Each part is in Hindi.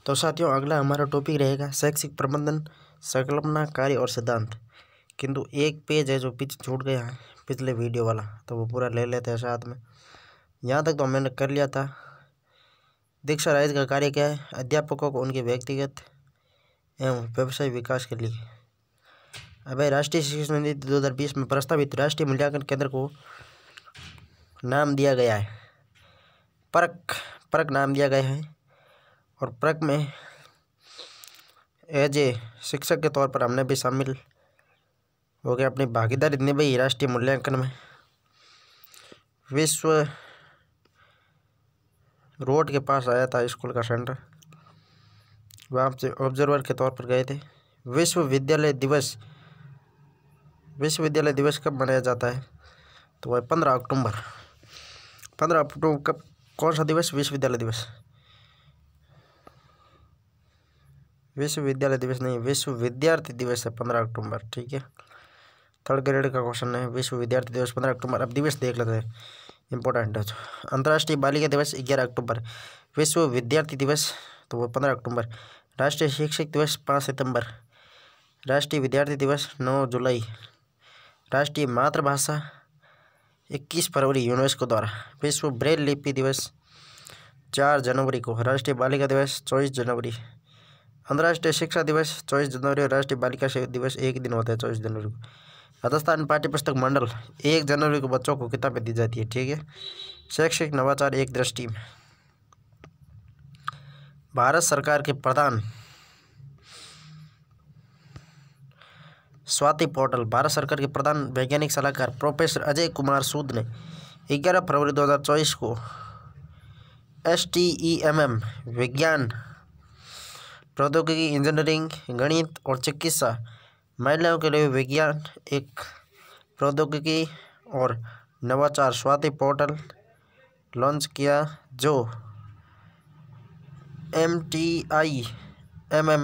तो साथियों, अगला हमारा टॉपिक रहेगा शैक्षिक प्रबंधन, संकल्पना, कार्य और सिद्धांत। किंतु एक पेज है जो पीछे छूट गया है पिछले वीडियो वाला, तो वो पूरा ले लेते हैं साथ में। यहाँ तक तो मैंने कर लिया था। दीक्षा राइज का कार्य क्या है? अध्यापकों को उनके व्यक्तिगत एवं व्यवसाय विकास के लिए। अब राष्ट्रीय शिक्षा नीति 2020 में प्रस्तावित राष्ट्रीय मूल्यांकन केंद्र को नाम दिया गया है परक नाम दिया गया है। और परक में एज ए शिक्षक के तौर पर हमने भी शामिल हो गए, अपनी भागीदारी निभाई राष्ट्रीय मूल्यांकन में। विश्व रोड के पास आया था स्कूल का सेंटर, वहाँ से ऑब्जर्वर के तौर पर गए थे। विश्वविद्यालय दिवस कब मनाया जाता है? तो वह 15 अक्टूबर। 15 अक्टूबर कब, कौन सा दिवस? विश्वविद्यालय दिवस। विश्वविद्यालय दिवस नहीं, विश्व विद्यार्थी दिवस है 15 अक्टूबर। ठीक है, थर्ड ग्रेड का क्वेश्चन है। विश्व विद्यार्थी दिवस 15 अक्टूबर। अब दिवस देख लेते हैं, इंपॉर्टेंट है। अंतर्राष्ट्रीय बालिका दिवस 11 अक्टूबर। विश्व विद्यार्थी दिवस तो वो 15 अक्टूबर। राष्ट्रीय शिक्षक दिवस 5 सितंबर। राष्ट्रीय विद्यार्थी दिवस 9 जुलाई। राष्ट्रीय मातृभाषा 21 फरवरी यूनेस्को द्वारा। विश्व ब्रेल लिपि दिवस 4 जनवरी को। राष्ट्रीय बालिका दिवस 24 जनवरी। अंतर्राष्ट्रीय शिक्षा दिवस 24 जनवरी और राष्ट्रीय बालिका दिवस एक दिन होता है 24 जनवरी को। राजस्थान पाठ्यपुस्तक मंडल 1 जनवरी को बच्चों को किताबें दी जाती है। ठीक है। शैक्षिक नवाचार एक दृष्टि में। भारत सरकार के प्रधान स्वाति पोर्टल। भारत सरकार के प्रधान वैज्ञानिक सलाहकार प्रोफेसर अजय कुमार सूद ने 11 फरवरी 2024 को STEMM विज्ञान, प्रौद्योगिकी, इंजीनियरिंग, गणित और चिकित्सा, महिलाओं के लिए विज्ञान, एक प्रौद्योगिकी और नवाचार स्वाति पोर्टल लॉन्च किया, जो MTIMM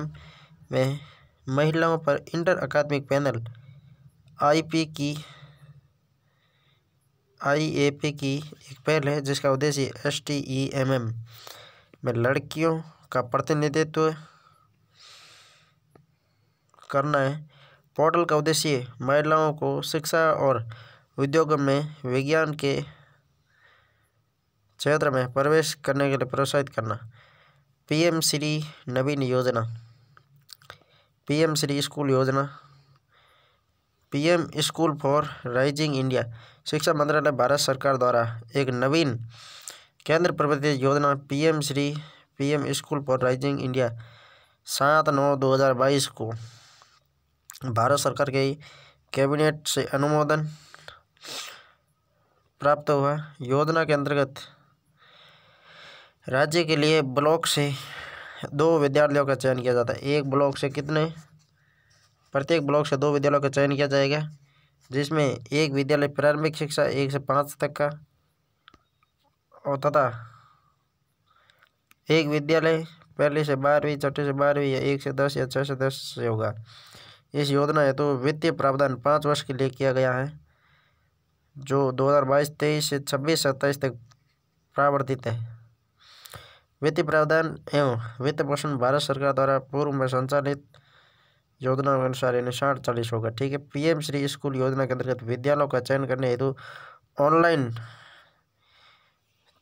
में महिलाओं पर इंटर अकादमिक पैनल IAP की एक पहल है, जिसका उद्देश्य STEMM में लड़कियों का प्रतिनिधित्व करना है। पोर्टल का उद्देश्य महिलाओं को शिक्षा और उद्योगों में विज्ञान के क्षेत्र में प्रवेश करने के लिए प्रोत्साहित करना। PM श्री नवीन योजना, PM श्री स्कूल योजना, PM school for rising India. शिक्षा मंत्रालय भारत सरकार द्वारा एक नवीन केंद्र प्रवर्तित योजना PM school for rising India 7/9/2022 को भारत सरकार के कैबिनेट से अनुमोदन प्राप्त हुआ। योजना के अंतर्गत राज्य के लिए ब्लॉक से 2 विद्यालयों का चयन किया जाता है। एक ब्लॉक से कितने? प्रत्येक ब्लॉक से 2 विद्यालयों का चयन किया जाएगा, जिसमें एक विद्यालय प्रारंभिक शिक्षा 1 से 5 तक का और तथा एक विद्यालय 1 से 12वीं, 6 से 12वीं या 1 से 10 या 6 से 10 से होगा। इस योजना हेतु वित्तीय प्रावधान 5 वर्ष के लिए किया गया है, जो 2022-23 से 26-27 तक प्रावर्तित है। वित्तीय प्रावधान एवं वित्त पोषण भारत सरकार द्वारा पूर्व में संचालित योजना के अनुसार 60-40 होगा। ठीक है। PM श्री स्कूल योजना के अंतर्गत विद्यालयों का चयन करने हेतु ऑनलाइन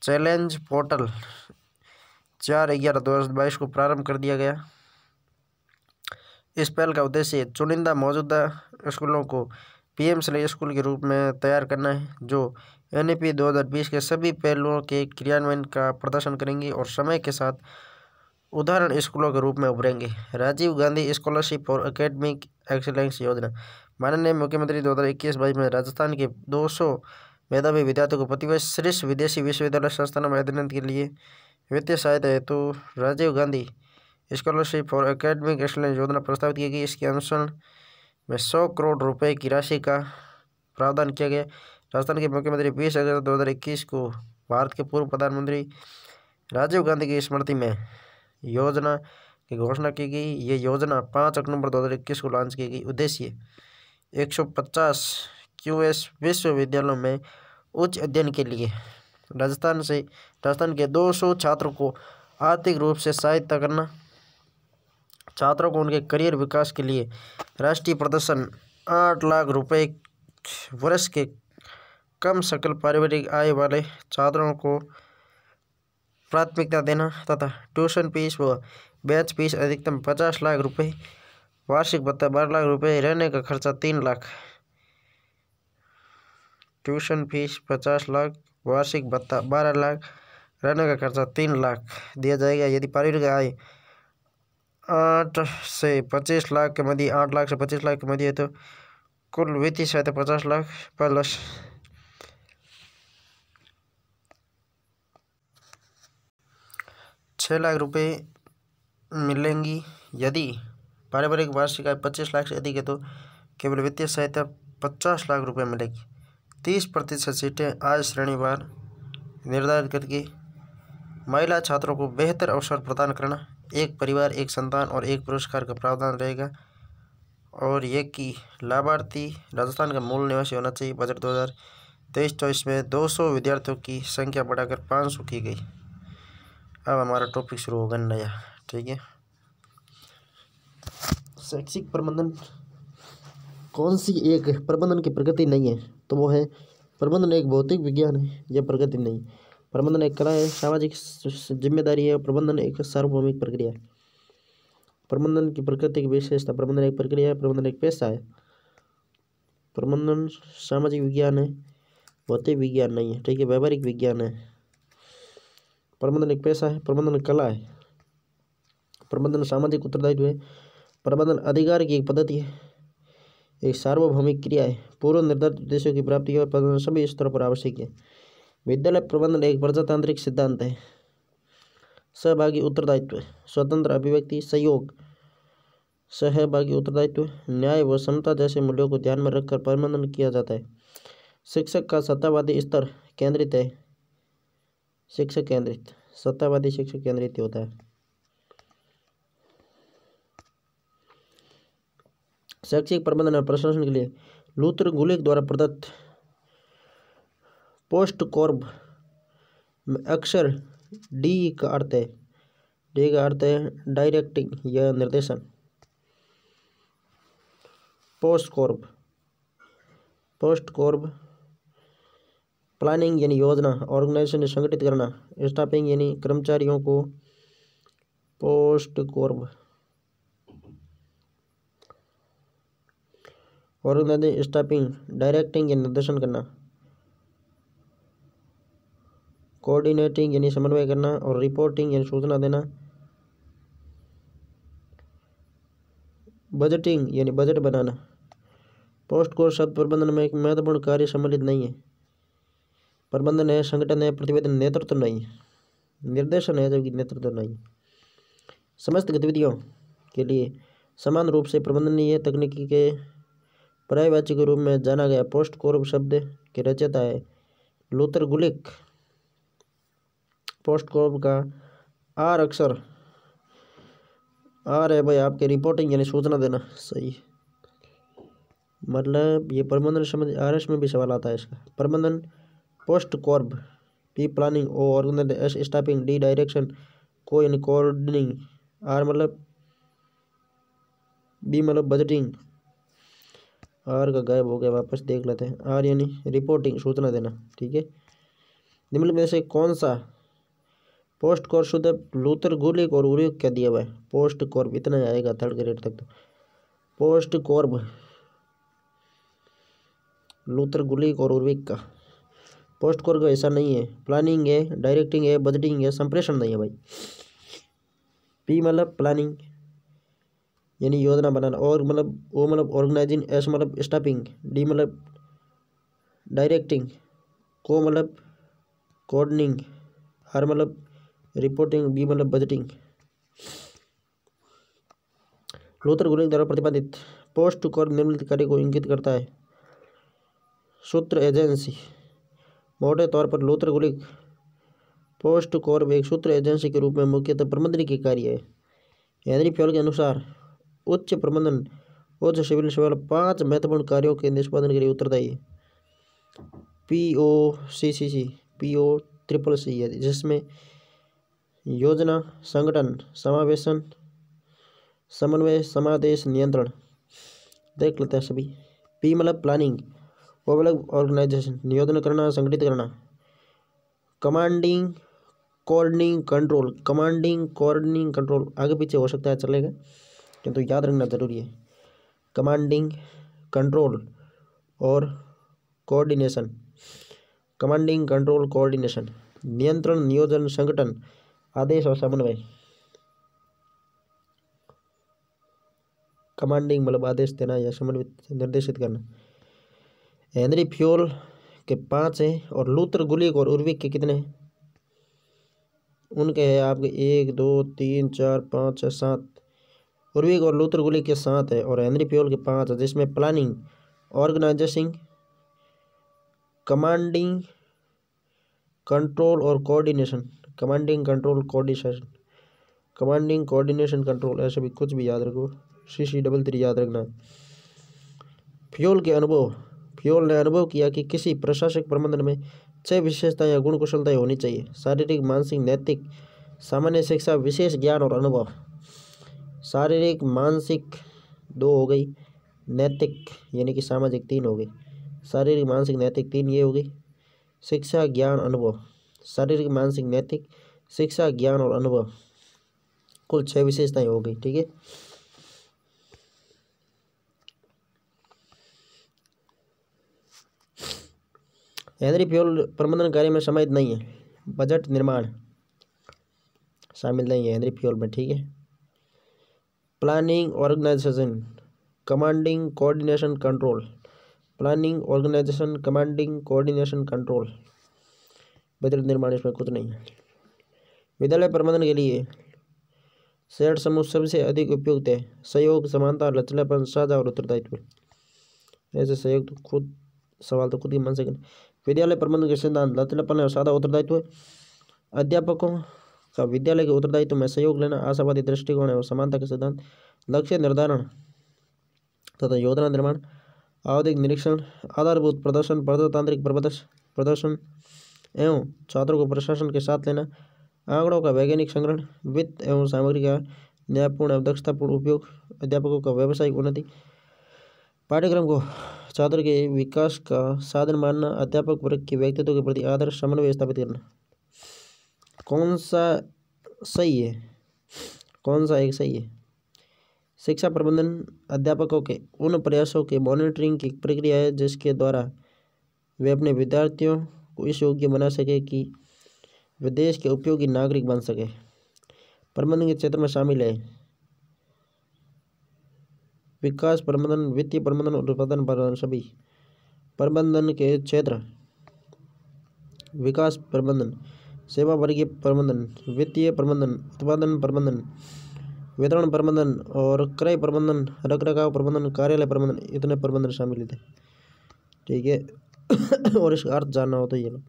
चैलेंज पोर्टल 4/11/2022 को प्रारंभ कर दिया गया। इस पहल का उद्देश्य चुनिंदा मौजूदा स्कूलों को PM श्री स्कूल के रूप में तैयार करना है, जो NEP 2020 के सभी पहलुओं के क्रियान्वयन का प्रदर्शन करेंगे और समय के साथ उदाहरण स्कूलों के रूप में उभरेंगे। Rajiv Gandhi scholarship for academic excellence योजना। माननीय मुख्यमंत्री 2021-22 में राजस्थान के 200 मेधावी विद्यार्थियों को प्रतिवर्ष श्रेष्ठ विदेशी विश्वविद्यालय संस्थानों में अध्ययन के लिए वित्तीय सहायता हेतु Rajiv Gandhi scholarship for academic excellence योजना प्रस्तावित की गई। इसके अनुसरण में 100 करोड़ रुपए की राशि का प्रावधान किया गया। राजस्थान के मुख्यमंत्री 20 अगस्त 2021 को भारत के पूर्व प्रधानमंत्री राजीव गांधी की स्मृति में योजना की घोषणा की गई। ये योजना 5 अक्टूबर 2021 को लॉन्च की गई। उद्देश्य 150 QS विश्वविद्यालयों में उच्च अध्ययन के लिए राजस्थान के 200 छात्रों को आर्थिक रूप से सहायता करना। छात्रों को उनके करियर विकास के लिए राष्ट्रीय प्रदर्शन 8 लाख रुपए वर्ष के कम सकल पारिवारिक आय वाले छात्रों को प्राथमिकता देना तथा ट्यूशन फीस व बैच फीस अधिकतम 50 लाख रुपए, वार्षिक भत्ता 12 लाख रुपए, रहने का खर्चा 3 लाख, ट्यूशन फीस 50 लाख, वार्षिक भत्ता 12 लाख, रहने का खर्चा 3 लाख दिया जाएगा। यदि पारिवारिक आय 8 से 25 लाख के मध्य, 8 लाख से 25 लाख के मध्य है तो कुल वित्तीय सहायता 50 लाख प्लस 6 लाख रुपए मिलेंगी। यदि पारिवारिक वार्षिक आय 25 लाख से अधिक है तो केवल वित्तीय सहायता 50 लाख रुपए मिलेगी। 30% सीटें आज श्रेणीवार निर्धारित करके महिला छात्रों को बेहतर अवसर प्रदान करना, एक परिवार एक संतान और एक पुरस्कार का प्रावधान रहेगा। और ये कि लाभार्थी राजस्थान का मूल निवासी होना चाहिए। बजट 2023-24 में 200 विद्यार्थियों की संख्या बढ़ाकर 500 की गई। अब हमारा टॉपिक शुरू होगा नया, ठीक है। शैक्षिक प्रबंधन कौन सी एक प्रबंधन की प्रगति नहीं है, तो वो है प्रबंधन एक भौतिक विज्ञान है, यह प्रगति नहीं। प्रबंधन एक कला है, सामाजिक जिम्मेदारी है। प्रबंधन एक सार्वभौमिक प्रक्रिया है। प्रबंधन की प्रकृति की विशेषता, प्रबंधन एक प्रक्रिया है, प्रबंधन एक पेशा है। प्रबंधन सामाजिक विज्ञान है, भौतिक विज्ञान नहीं है, ठीक है, व्यावहारिक विज्ञान है। प्रबंधन एक पेशा है, प्रबंधन कला है। प्रबंधन सामाजिक उत्तरदायित्व है। प्रबंधन अधिकार की एक पद्धति है, एक सार्वभौमिक क्रिया है। पूर्व निर्धारित उद्देश्यों की प्राप्ति और प्रबंधन सभी स्तरों पर आवश्यक है। विद्यालय प्रबंधन एक प्रजातांत्रिक सिद्धांत है। सहभागी उत्तरदायित्व, स्वतंत्र अभिव्यक्ति, सहयोग, सहभागी उत्तरदायित्व, न्याय व समता जैसे मूल्यों को ध्यान में रखकर प्रबंधन किया जाता है। शिक्षक का सत्तावादी स्तर केंद्रित है। शिक्षक केंद्रित, सत्तावादी शिक्षक केंद्रित होता है। शैक्षिक प्रबंधन और प्रशासन के लिए लूथर गुलिक द्वारा प्रदत्त पोस्ट कॉर्ब में अक्षर डी का अर्थ है डायरेक्टिंग या निर्देशन। पोस्ट कॉर्ब प्लानिंग यानी योजना, ऑर्गेनाइजेशन संगठित करना, स्टाफिंग यानी कर्मचारियों को। पोस्ट कॉर्ब ऑर्गेनाइजिंग, स्टाफिंग, डायरेक्टिंग यानी निर्देशन करना, कोऑर्डिनेटिंग यानी समन्वय करना और रिपोर्टिंग यानी सूचना देना, बजटिंग यानी बजट बनाना। पोस्ट कोर शब्द प्रबंधन में एक महत्वपूर्ण कार्य सम्मिलित नहीं है। प्रबंधन है, संगठन है, प्रतिवेदन, नेतृत्व नहीं है। निर्देशन है जबकि नेतृत्व नहीं। समस्त गतिविधियों के लिए समान रूप से प्रबंधनीय तकनीकी के पर्यायवाची के रूप में जाना गया पोस्ट कोर शब्द के रचयिता है लूथर गुलिक। पोस्ट कोर का आर अक्षर आर है भाई आपके रिपोर्टिंग यानी सूचना देना, सही। मतलब ये प्रबंधन संबंधी आरएस में भी सवाल आता है इसका। प्रबंधन POSDCORB, P planning, O organization, S staffing, D direction, CO यानी कोऑर्डिनेटिंग, आर मतलब बी मतलब बजटिंग, आर का गायब हो गया, वापस देख लेते हैं। आर यानी रिपोर्टिंग, सूचना देना, ठीक है। निम्न में से कौन सा पोस्ट कॉर्ब शुद्ध लूथर गुलिक और उर्विक क्या दिया हुआ है? पोस्ट कॉर्ब इतना आएगा थर्ड ग्रेड तक। तो पोस्ट कॉर्ब लूथर गुलिक और उर्विक का। पोस्ट कॉर्ब का ऐसा नहीं है, प्लानिंग है, डायरेक्टिंग है, बजटिंग है, संप्रेषण नहीं है भाई। पी मतलब प्लानिंग यानी योजना बनाना, और मतलब ओ मतलब ऑर्गेनाइजिंग, एस मतलब स्टाफिंग, डी मतलब डायरेक्टिंग, को मतलब कोऑर्डिनेटिंग, आर मतलब रिपोर्टिंग, बी मतलब बजटिंग। लूथर गुलिक द्वारा प्रतिपादित पोस्ट कॉर्ब निम्नलिखित कार्य को इंगित करता है। सूत्र एजेंसी, मोटे तौर पर लूथर गुलिक पोस्ट कॉर्ब एक सूत्र एजेंसी के रूप में मुख्यतः प्रबंधन के कार्य है। हेनरी फ्योल के अनुसार उच्च प्रबंधन उच्च सिविल सेवा 5 महत्वपूर्ण कार्यों के निष्पादन के लिए उत्तरदायी है। POCCC है, जिसमें योजना, संगठन, समावेशन, समन्वय, समादेश, नियंत्रण। देख लेते हैं सभी। पी मतलब प्लानिंग, ओ मतलब ऑर्गेनाइजेशन, नियोजन करना, संगठित करना। Commanding, coordinating, control. Commanding, coordinating, control आगे पीछे हो सकता है, चलेगा, किंतु याद रखना जरूरी है। कमांडिंग, कंट्रोल और कोऑर्डिनेशन। Commanding, control, coordination. नियंत्रण, नियोजन, संगठन, आदेश और समन्वय। कमांडिंग मतलब आदेश देना या समन्वित निर्देशित करना। हेनरी फ्योल के 5 हैं और लूथर गुलिक और उर्विक के कितने हैं? उनके हैं आपके 1 2 3 4 5 6 7। उर्विक और लूथर गुलिक के 7 है और हेनरी फ्योल के 5 है, जिसमें प्लानिंग, ऑर्गेनाइजिंग, कमांडिंग, कंट्रोल और coordination. Commanding, control, coordination. Commanding, coordination, control, ऐसे भी कुछ भी याद रखो, CC33 याद रखना। फ्योल के अनुभव। फ्योल ने अनुभव किया कि किसी प्रशासक प्रबंधन में 6 विशेषताएं या गुण कुशलताएं होनी चाहिए: शारीरिक, मानसिक, नैतिक, सामान्य शिक्षा, विशेष ज्ञान और अनुभव। शारीरिक, मानसिक 2 हो गई, नैतिक यानी कि सामाजिक 3 हो गई। शारीरिक, मानसिक, नैतिक 3 ये हो गई। शिक्षा, ज्ञान, अनुभव। शारीरिक, मानसिक, नैतिक, शिक्षा, ज्ञान और अनुभव, कुल 6 विशेषताएं हो गई। ठीक है। हेनरी फ्योल प्रबंधन कार्य में समाहित नहीं है। बजट निर्माण शामिल नहीं है हेनरी फ्योल में। ठीक है। Planning, organisation, commanding, coordination, control. Planning, organisation, commanding, coordination, control. Budget निर्माण इसमें कुछ नहीं है। विद्यालय प्रबंधन के लिए शेयर्ड समूह सबसे अधिक उपयुक्त है। सहयोग, समानता, लचीलापन, साझा और उत्तरदायित्व। ऐसे सहयोग तो खुद सवाल तो खुद ही मन से करें। विद्यालय प्रबंधन के सिद्धांत: लचीलापन और साझा उत्तरदायित्व। अध्यापकों का विद्यालय के उत्तरदायित्व में सहयोग लेना, आशावादी दृष्टिकोण और समानता के सिद्धांत। लक्ष्य निर्धारण तथा योजना निर्माण, आवधिक निरीक्षण, आधारभूत प्रदर्शन, प्रजातांत्रिक प्रदर्शन एवं छात्रों को प्रशासन के साथ लेना, आंकड़ों का वैज्ञानिक संग्रहण, वित्त एवं सामग्री का न्यायपूर्ण एवं दक्षतापूर्ण उपयोग, अध्यापकों का व्यावसायिक उन्नति, पाठ्यक्रम को छात्र के विकास का साधन मानना, अध्यापक वर्ग के व्यक्तित्व के प्रति आदर, समन्वय स्थापित करना। कौन सा सही है, कौन सा एक सही है? शिक्षा प्रबंधन अध्यापकों के उन प्रयासों के मॉनिटरिंग की प्रक्रिया है जिसके द्वारा वे अपने विद्यार्थियों को इस योग्य बना सके कि वे देश के उपयोगी नागरिक बन सके। प्रबंधन के क्षेत्र में शामिल है विकास प्रबंधन, वित्तीय प्रबंधन और उत्पादन प्रबंधन। सभी प्रबंधन के क्षेत्र: विकास प्रबंधन, सेवा वर्गीय प्रबंधन, वित्तीय प्रबंधन, उत्पादन प्रबंधन, वितरण प्रबंधन और क्रय प्रबंधन, रखरखाव प्रबंधन, कार्यालय प्रबंधन, इतने प्रबंधन शामिल थे। ठीक है। और इसका अर्थ जानना हो तो ये लो।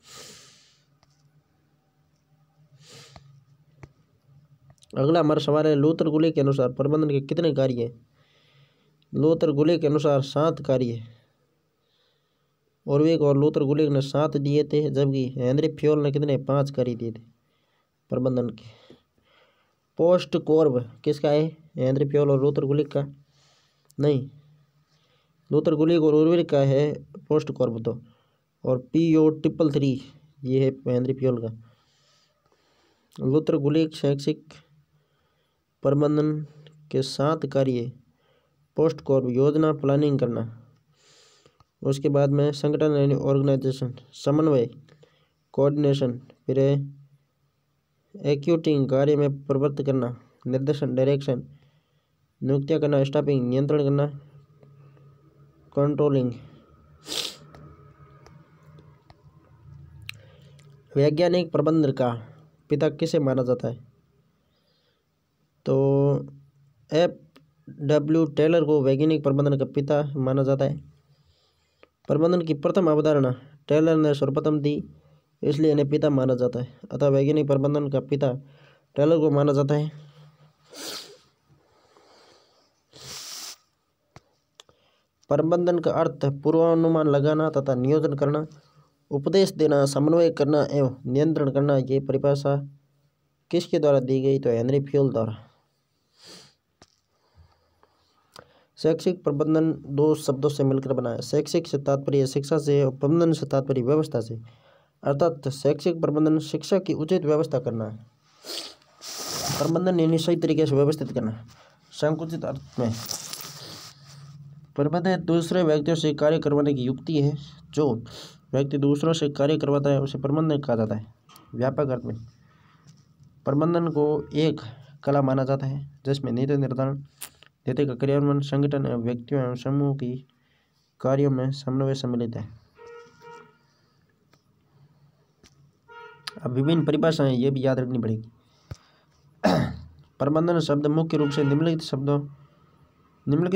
अगला हमारा सवाल है, लूथर गुलिक के अनुसार प्रबंधन के कितने कार्य हैं? लूथर गुलिक के अनुसार 7 कार्य है। उर्विक और लूथर गुलिक ने 7 दिए थे, जबकि हेनरी फ्योल ने कितने? 5 कार्य दिए थे प्रबंधन के। पोस्ट कोर्ब किसका है? हेनरी फ्योल और लूथर गुलिक का नहीं, लूथर गुलिक और उर्विक का है पोस्ट कोर्ब तो। और PO333 ये है हेनरी फ्योल का। लूथर गुलिक शैक्षिक प्रबंधन के 7 कार्य: पोस्ट कोर्ब योजना, प्लानिंग करना, उसके बाद में संगठन यानी ऑर्गेनाइजेशन, समन्वय, कोऑर्डिनेशन, फिर एक्यूटिंग कार्य में प्रवृत्त करना, निर्देशन, डायरेक्शन, नियुक्तियां करना, स्टाफिंग, नियंत्रण करना, कंट्रोलिंग। वैज्ञानिक प्रबंधन का पिता किसे माना जाता है? तो F.W. टेलर को वैज्ञानिक प्रबंधन का पिता माना जाता है। प्रबंधन की प्रथम अवधारणा टेलर ने सर्वप्रथम दी, इसलिए इन्हें पिता माना जाता है। अतः वैज्ञानिक प्रबंधन का पिता टेलर को माना जाता है। प्रबंधन का अर्थ पूर्वानुमान लगाना तथा नियोजन करना, उपदेश देना, समन्वय करना एवं नियंत्रण करना। ये परिभाषा किसके द्वारा दी गई? तो हेनरी फ्योल द्वारा। शैक्षिक प्रबंधन दो शब्दों से मिलकर बना है। शैक्षिक से तात्पर्य शिक्षा से और प्रबंधन से तात्पर्य व्यवस्था से, अर्थात शैक्षिक प्रबंधन शिक्षा की उचित व्यवस्था करना है। प्रबंधन यानी सही तरीके से व्यवस्थित करना। संकुचित अर्थ में प्रबंधन दूसरे व्यक्तियों से कार्य करवाने की युक्ति है। जो व्यक्ति दूसरों से कार्य करवाता है उसे प्रबंधन कहा जाता है। व्यापक अर्थ में प्रबंधन को एक कला माना जाता है जिसमें नीति निर्धारण, नीति का क्रियान्वयन, संगठन एवं व्यक्तियों एवं समूह की कार्यों में समन्वय सम्मिलित है। अब विभिन्न परिभाषाएं ये भी याद रखनी पड़ेगी। प्रबंधन शब्द मुख्य रूप से निम्नलिखित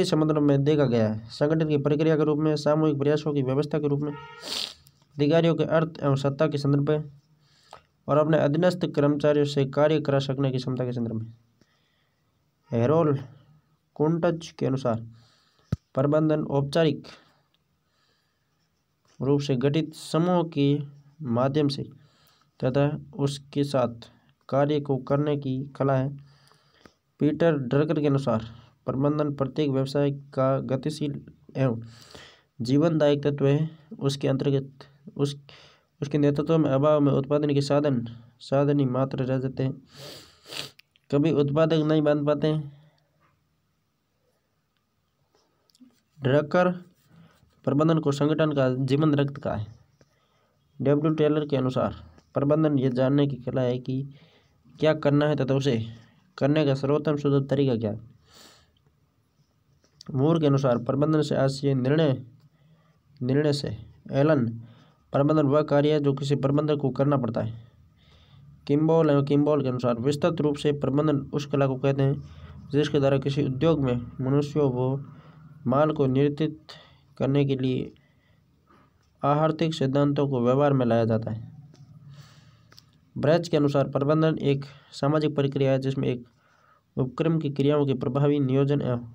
संबंधों में देखा गया है। संगठन की प्रक्रिया के रूप में, सामूहिक प्रयासों की व्यवस्था के रूप में, अधिकारियों के अर्थ एवं सत्ता के संदर्भ में और अपने अधीनस्थ कर्मचारियों से कार्य करा सकने की क्षमता के संदर्भ में। हेरोल्ड कुंटज के अनुसार प्रबंधन औपचारिक रूप से गठित समूह के माध्यम से तथा उसके साथ कार्य को करने की कला है। पीटर ड्रकर के अनुसार प्रबंधन प्रत्येक व्यवसाय का गतिशील एवं जीवनदायक तत्व है। उसके अंतर्गत उसके नेतृत्व में अभाव में उत्पादन के साधन ही मात्र रह जाते हैं, कभी उत्पादक नहीं बन पाते हैं। ड्रकर प्रबंधन को संगठन का जीवन रक्त का है। डब्ल्यू टेलर के अनुसार प्रबंधन ये जानने की कला है कि क्या करना है तथा उसे करने का सर्वोत्तम सुलभ तरीका क्या है। मूर के अनुसार प्रबंधन से आशय निर्णय से। एलन प्रबंधन वह कार्य है जो किसी प्रबंधक को करना पड़ता है। किम्बॉल के अनुसार विस्तृत रूप से प्रबंधन उस कला को कहते हैं जिसके द्वारा किसी उद्योग में मनुष्यों व माल को नियंत्रित करने के लिए आर्थिक सिद्धांतों को व्यवहार में लाया जाता है। ब्रैच के अनुसार प्रबंधन एक सामाजिक प्रक्रिया है जिसमें एक उपक्रम की क्रियाओं के प्रभावी नियोजन एवं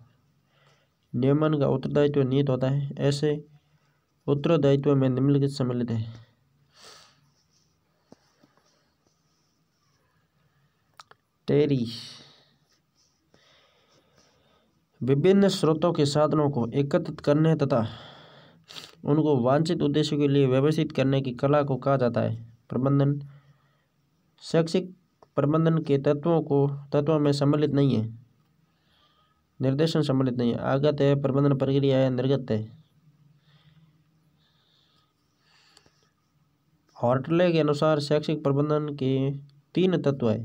नियमन का उत्तरदायित्व निहित होता है। ऐसे उत्तरदायित्व में निम्नलिखित सम्मिलित है। टेरी विभिन्न स्रोतों के साधनों को एकत्रित करने तथा उनको वांछित उद्देश्यों के लिए व्यवस्थित करने की कला को कहा जाता है प्रबंधन। शैक्षिक प्रबंधन के तत्वों में सम्मिलित नहीं है। निर्देशन सम्मिलित नहीं है। आगत है, प्रबंधन प्रक्रिया है, निर्गत है। हॉर्टले के अनुसार शैक्षिक प्रबंधन के 3 तत्व है।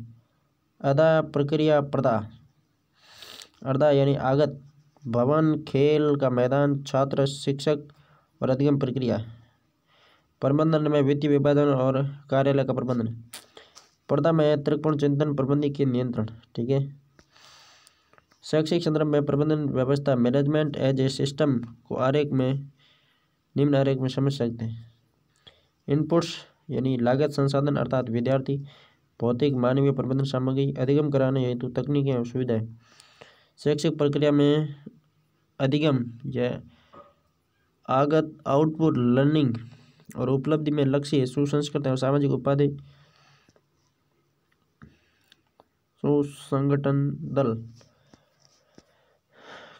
अदा, प्रक्रिया, प्रदा। अर्धा यानी आगत, भवन, खेल का मैदान, छात्र, शिक्षक और अधिगम प्रक्रिया। प्रबंधन में वित्तीय विभाजन और कार्यालय का प्रबंधन। प्रदा में त्रिकोण चिंतन, प्रबंधन के नियंत्रण। ठीक है। शैक्षिक संदर्भ में प्रबंधन व्यवस्था मैनेजमेंट एज ए सिस्टम को निम्न आरेख में समझ सकते हैं। इनपुट्स यानी लागत, संसाधन अर्थात विद्यार्थी, भौतिक, मानवीय, प्रबंधन सामग्री, अधिगम कराने हेतु तकनीकें और सुविधाएं। शैक्षिक प्रक्रिया में अधिगम या आगत, आउटपुट, लर्निंग और उपलब्धि में लक्ष्य, सुसंस्कृत और सामाजिक उपाधि, सुसंगठन दल।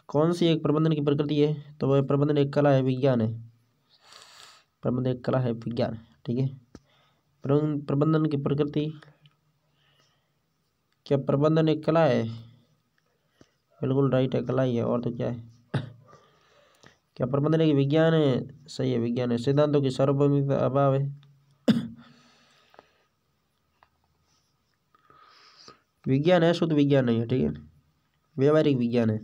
कौन सी एक प्रबंधन की प्रकृति है? तो वह प्रबंधन एक कला है, विज्ञान है। प्रबंधन एक कला है, विज्ञान। ठीक है। प्रबंधन की प्रकृति, क्या प्रबंधन एक कला है? बिल्कुल राइट है, कला ही है, और तो क्या है। क्या प्रबंधन एक विज्ञान है? सही है, विज्ञान है। सिद्धांतों की सार्वभौमिकता अभाव है। विज्ञान है, शुद्ध विज्ञान नहीं है। ठीक है, व्यवहारिक विज्ञान है।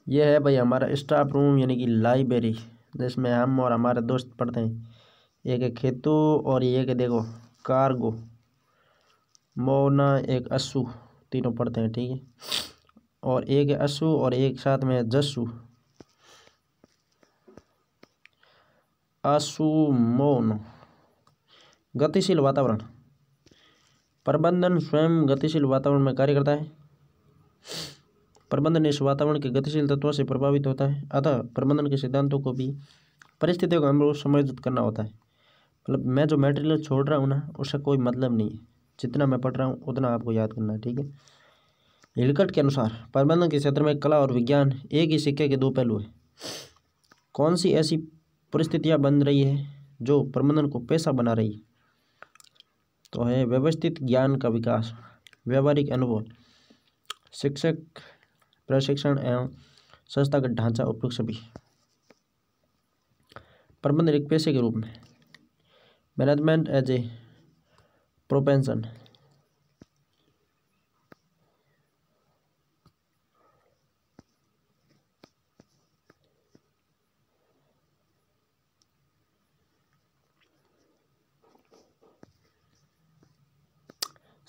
यह है भाई हमारा स्टाफ रूम यानी कि लाइब्रेरी, जिसमें हम और हमारे दोस्त पढ़ते हैं। एक है खेतू और एक है देखो कार्गो, मोना, एक अस्सू, तीनों पढ़ते हैं। ठीक है। और एक है अस्सू और एक साथ में है जस्सू। असुमोन गतिशील वातावरण। प्रबंधन स्वयं गतिशील वातावरण में कार्य करता है। प्रबंधन इस वातावरण के गतिशील तत्वों से प्रभावित होता है। अतः प्रबंधन के सिद्धांतों को भी परिस्थितियों के अनुरूप समायोजित करना होता है। मतलब मैं जो मटेरियल छोड़ रहा हूँ ना, उसका कोई मतलब नहीं है। जितना मैं पढ़ रहा हूँ उतना आपको याद करना है, ठीक है। हिलकट के अनुसार प्रबंधन के क्षेत्र में कला और विज्ञान एक ही सिक्के के दो पहलू है। कौन सी ऐसी परिस्थितियाँ बन रही है जो प्रबंधन को पेशा बना रही है? तो है व्यवस्थित ज्ञान का विकास, व्यावहारिक अनुभव, शिक्षक प्रशिक्षण एवं संस्थागत ढांचा, उपयुक्त सभी। प्रबंधन एक पेशे के रूप में, मैनेजमेंट एज ए प्रोफेशन।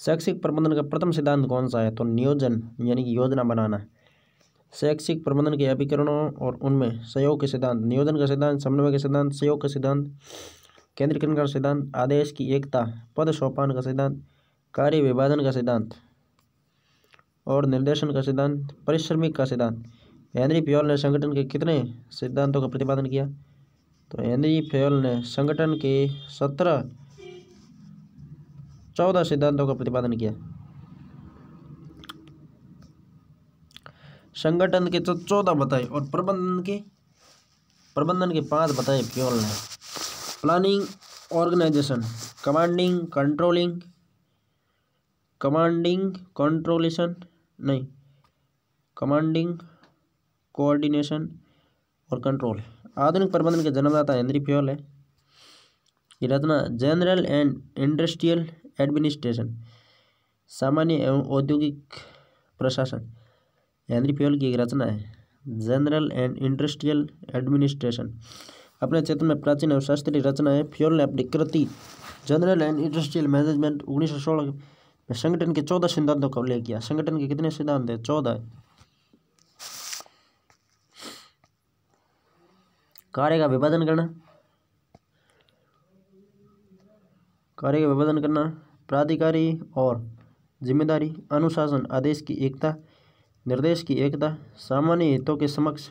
शैक्षिक प्रबंधन का प्रथम सिद्धांत कौन सा है? तो नियोजन यानी कि योजना बनाना। शैक्षिक प्रबंधन के अभिकरणों और उनमें सहयोग के सिद्धांत, नियोजन का सिद्धांत, समन्वय का सिद्धांत, सहयोग का सिद्धांत, केंद्रीकरण का सिद्धांत, आदेश की एकता, पद सोपान का सिद्धांत, कार्य विभाजन का सिद्धांत और निर्देशन का सिद्धांत, पारिश्रमिक का सिद्धांत। हेनरी फ्योल ने संगठन के कितने सिद्धांतों का प्रतिपादन किया? तो हेनरी फ्योल ने संगठन के 14 सिद्धांतों का प्रतिपादन किया। संगठन के तो 14 बताए और प्रबंधन के 5 बताए फ्योल ने। प्लानिंग, ऑर्गेनाइजेशन, कमांडिंग, कोऑर्डिनेशन और कंट्रोल। आधुनिक प्रबंधन के जन्मदाता हेनरी फ्योल है। की रचना जनरल एंड इंडस्ट्रियल एडमिनिस्ट्रेशन, सामान्य एवं औद्योगिक प्रशासन, हेनरी फ्योल की एक रचना है। जनरल एंड इंडस्ट्रियल एडमिनिस्ट्रेशन अपने क्षेत्र में प्राचीन और शास्त्रीय रचना है। फ्योल ने अपनी कृति जनरल एंड इंडस्ट्रियल मैनेजमेंट 1916 में संगठन के 14 सिद्धांतों का उल्लेख किया। संगठन के कितने सिद्धांत है? 14 है। कार्य का विभाजन करना, प्राधिकारी और जिम्मेदारी, अनुशासन, आदेश की एकता, निर्देश की एकता, सामान्य हितों के समक्ष